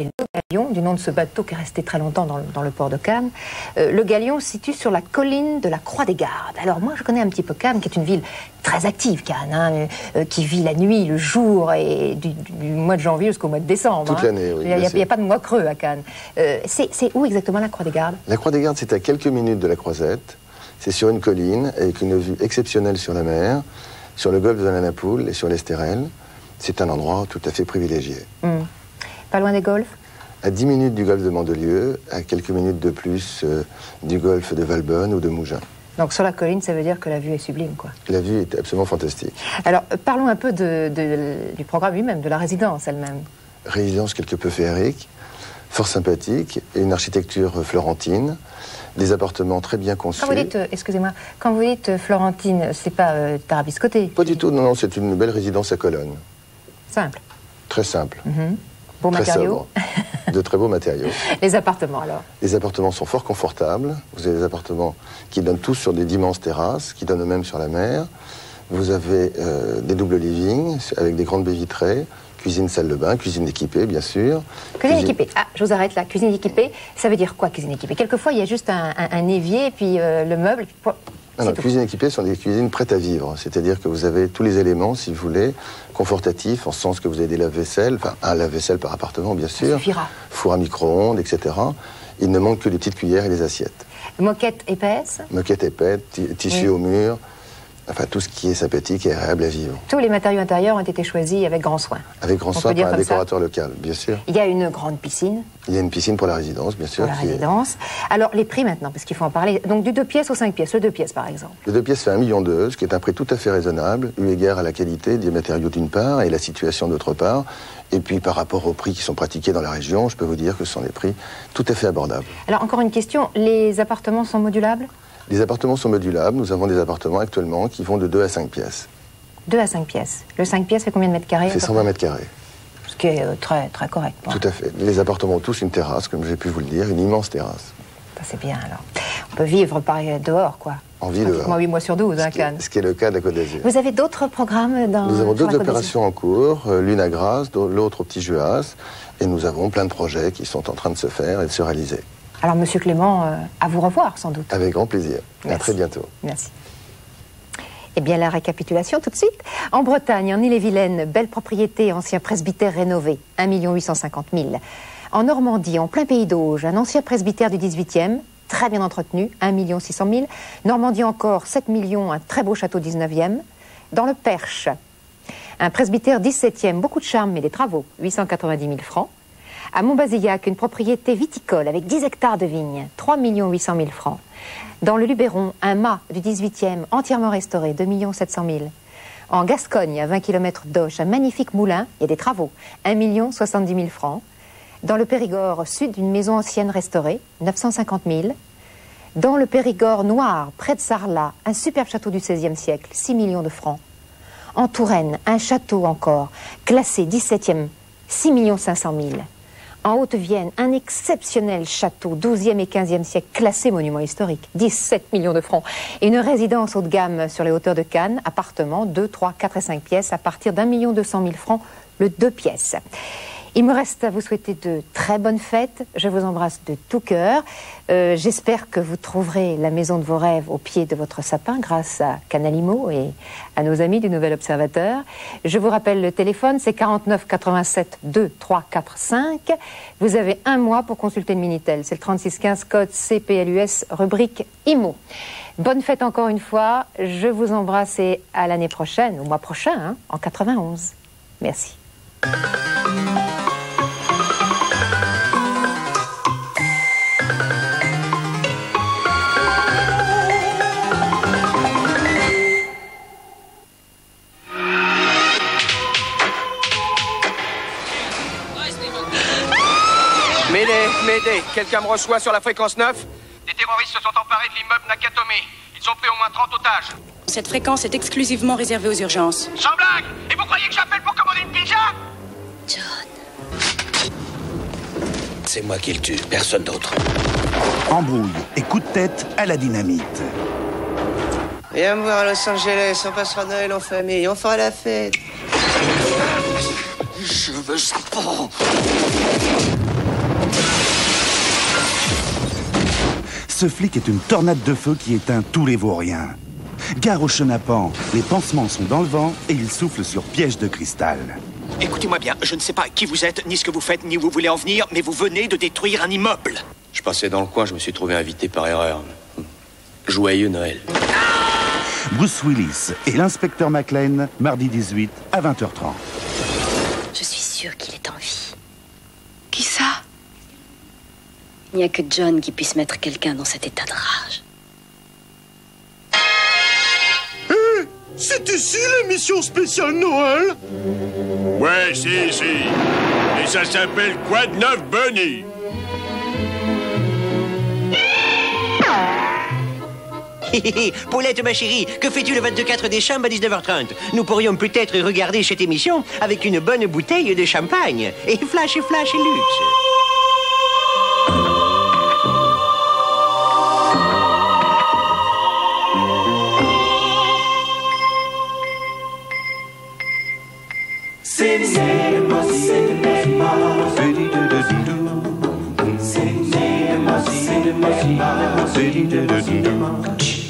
Le Galion, du nom de ce bateau qui est resté très longtemps dans le port de Cannes. Le Galion se situe sur la colline de la Croix-des-Gardes. Alors moi, je connais un petit peu Cannes, qui est une ville très active, Cannes, hein, qui vit la nuit, le jour, et du mois de janvier jusqu'au mois de décembre. Toute l'année, oui. Il n'y a pas de mois creux à Cannes. C'est où exactement la Croix-des-Gardes? La Croix-des-Gardes, c'est à quelques minutes de la Croisette. C'est sur une colline, avec une vue exceptionnelle sur la mer, sur le golfe de la Napoule et sur l'Estérel. C'est un endroit tout à fait privilégié. Pas loin des golfs? À 10 minutes du golfe de Mandelieu, à quelques minutes de plus du golfe de Valbonne ou de Mougins. Donc sur la colline, ça veut dire que la vue est sublime, quoi. La vue est absolument fantastique. Alors, parlons un peu du programme lui-même, de la résidence elle-même. Résidence quelque peu féerique, fort sympathique, et une architecture florentine, des appartements très bien conçus. Quand vous dites, excusez-moi, quand vous dites florentine, c'est pas tarabiscoté? Pas du tout, non, c'est une belle résidence à colonnes. Simple. Très simple. Beaux matériaux. Sobre. De très beaux matériaux. Les appartements, alors? Les appartements sont fort confortables. Vous avez des appartements qui donnent tous sur des d'immenses terrasses, qui donnent eux-mêmes sur la mer. Vous avez des doubles livings avec des grandes baies vitrées, cuisine, salle de bain, cuisine équipée, bien sûr. Cuisine équipée. Ah, je vous arrête là. Cuisine équipée, ça veut dire quoi, cuisine équipée? Quelquefois, il y a juste un évier, et puis le meuble. Alors, cuisines équipées sont des cuisines prêtes à vivre. C'est-à-dire que vous avez tous les éléments, si vous voulez, confortatifs, en ce sens que vous avez des lave-vaisselle, enfin un lave-vaisselle par appartement, bien sûr. Ça suffira. Four à micro-ondes, etc. Il ne manque que les petites cuillères et les assiettes. Moquette épaisse? Moquette épaisse, tissu au mur. Enfin, tout ce qui est sympathique et agréable à vivre. Tous les matériaux intérieurs ont été choisis avec grand soin. Avec grand soin par un décorateur local, bien sûr. Il y a une grande piscine. Il y a une piscine pour la résidence, bien sûr. Pour la résidence. Alors, les prix maintenant, parce qu'il faut en parler. Donc, du 2 pièces au 5 pièces. Le 2 pièces, par exemple. Le 2 pièces fait 1,2 million, ce qui est un prix tout à fait raisonnable, eu égard à la qualité des matériaux d'une part et la situation d'autre part. Et puis, par rapport aux prix qui sont pratiqués dans la région, je peux vous dire que ce sont des prix tout à fait abordables. Alors, encore une question. Les appartements sont modulables? Les appartements sont modulables. Nous avons des appartements actuellement qui vont de 2 à 5 pièces. 2 à 5 pièces. Le 5 pièces fait combien de mètres carrés? Fait 120 mètres carrés. Ce qui est très, très correct. Bon. Tout à fait. Les appartements ont tous une terrasse, comme j'ai pu vous le dire, une immense terrasse. Ça, c'est bien, alors. On peut vivre dehors, quoi. En vie dehors. 8 mois sur 12, hein, Cannes. Ce qui est le cas de la Côte d'Azur. Vous avez d'autres programmes dans... Nous avons d'autres opérations en cours, l'une à Grasse, l'autre au Petit Juas, et nous avons plein de projets qui sont en train de se faire et de se réaliser. Alors, Monsieur Clément, à vous revoir, sans doute. Avec grand plaisir. Merci. À très bientôt. Merci. Eh bien, la récapitulation tout de suite. En Bretagne, en Ille-et-Vilaine, belle propriété, ancien presbytère rénové, 1 850 000. En Normandie, en plein pays d'Auge, un ancien presbytère du 18e, très bien entretenu, 1 600 000. Normandie encore, 7 millions, un très beau château 19e. Dans le Perche, un presbytère 17e, beaucoup de charme, mais des travaux, 890 000 francs. À Montbazillac, une propriété viticole avec 10 hectares de vignes, 3 800 000 francs. Dans le Luberon, un mât du 18e, entièrement restauré, 2 700 000. En Gascogne, à 20 km d'Auch, un magnifique moulin, il y a des travaux, 1 070 000 francs. Dans le Périgord sud, une maison ancienne restaurée, 950 000. Dans le Périgord noir, près de Sarlat, un superbe château du XVIe siècle, 6 millions de francs. En Touraine, un château encore, classé 17e, 6 500 000. En Haute-Vienne, un exceptionnel château, 12e et 15e siècle, classé monument historique, 17 millions de francs. Et une résidence haut de gamme sur les hauteurs de Cannes, appartement, 2, 3, 4 et 5 pièces, à partir d'1 200 000 francs, le 2 pièces. Il me reste à vous souhaiter de très bonnes fêtes. Je vous embrasse de tout cœur. J'espère que vous trouverez la maison de vos rêves au pied de votre sapin grâce à Canalimo et à nos amis du Nouvel Observateur. Je vous rappelle le téléphone, c'est 49 87 2 3 4 5. Vous avez un mois pour consulter le Minitel. C'est le 36 15 code CPLUS, rubrique IMO. Bonne fête encore une fois. Je vous embrasse et à l'année prochaine, au mois prochain, hein, en 91. Merci. M'aider, quelqu'un me reçoit sur la fréquence 9? Des terroristes se sont emparés de l'immeuble Nakatomi. Ils ont pris au moins 30 otages. Cette fréquence est exclusivement réservée aux urgences. Sans blague! Et vous croyez que j'appelle pour commander une pizza? John. C'est moi qui le tue, personne d'autre. Embrouille et coup de tête à la dynamite. Viens me voir à Los Angeles, on passera Noël en famille, on fera la fête. Je veux ça pas. Ce flic est une tornade de feu qui éteint tous les vauriens. Gare au chenapan, les pansements sont dans le vent et il souffle sur piège de cristal. Écoutez-moi bien, je ne sais pas qui vous êtes, ni ce que vous faites, ni où vous voulez en venir, mais vous venez de détruire un immeuble. Je passais dans le coin, je me suis trouvé invité par erreur. Joyeux Noël. Bruce Willis et l'inspecteur McLean, mardi 18 à 20h30. Je suis sûre qu'il est en vie. Qui ça? Il n'y a que John qui puisse mettre quelqu'un dans cet état de rage. C'est ici l'émission spéciale Noël? Ouais, si. Et ça s'appelle Quoi de neuf, Bunny? Paulette, ma chérie, que fais-tu le 22/4 décembre à 19h30? Nous pourrions peut-être regarder cette émission avec une bonne bouteille de champagne. Et flash et luxe. Cinema.